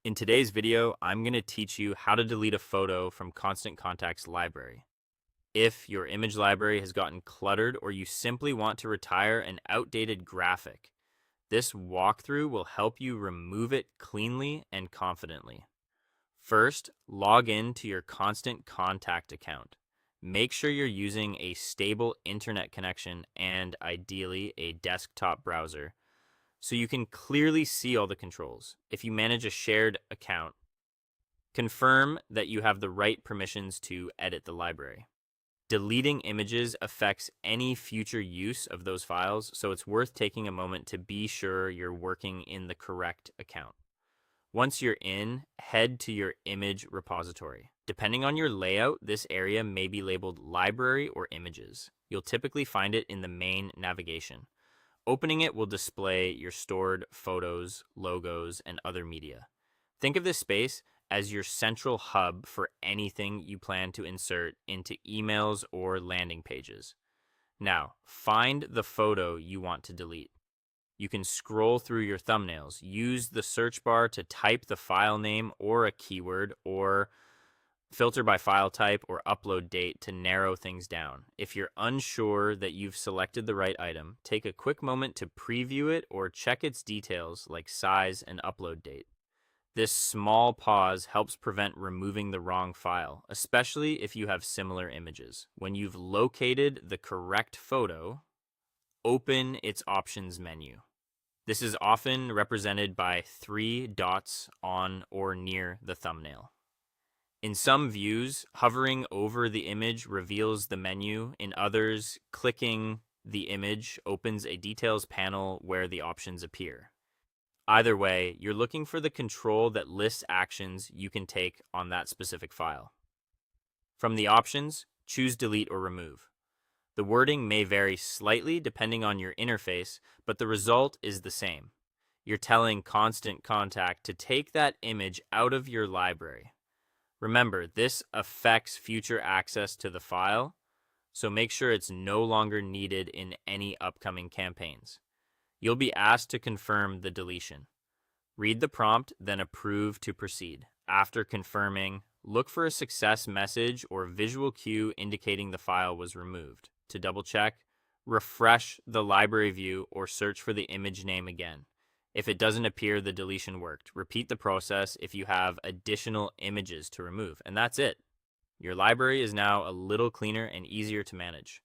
In today's video, I'm going to teach you how to delete a photo from Constant Contact's library. If your image library has gotten cluttered or you simply want to retire an outdated graphic, this walkthrough will help you remove it cleanly and confidently. First, log in to your Constant Contact account. Make sure you're using a stable internet connection and ideally a desktop browser so you can clearly see all the controls. If you manage a shared account, confirm that you have the right permissions to edit the library. Deleting images affects any future use of those files, so it's worth taking a moment to be sure you're working in the correct account. Once you're in, head to your image repository. Depending on your layout, this area may be labeled Library or Images. You'll typically find it in the main navigation. Opening it will display your stored photos, logos, and other media. Think of this space as your central hub for anything you plan to insert into emails or landing pages. Now, find the photo you want to delete. You can scroll through your thumbnails, use the search bar to type the file name or a keyword, or filter by file type or upload date to narrow things down. If you're unsure that you've selected the right item, take a quick moment to preview it or check its details like size and upload date. This small pause helps prevent removing the wrong file, especially if you have similar images. When you've located the correct photo, open its options menu. This is often represented by 3 dots on or near the thumbnail. In some views, hovering over the image reveals the menu. In others, clicking the image opens a details panel where the options appear. Either way, you're looking for the control that lists actions you can take on that specific file. From the options, choose delete or remove. The wording may vary slightly depending on your interface, but the result is the same. You're telling Constant Contact to take that image out of your library. Remember, this affects future access to the file, so make sure it's no longer needed in any upcoming campaigns. You'll be asked to confirm the deletion. Read the prompt, then approve to proceed. After confirming, look for a success message or visual cue indicating the file was removed. To double check, refresh the library view or search for the image name again. If it doesn't appear, the deletion worked. Repeat the process if you have additional images to remove. And that's it. Your library is now a little cleaner and easier to manage.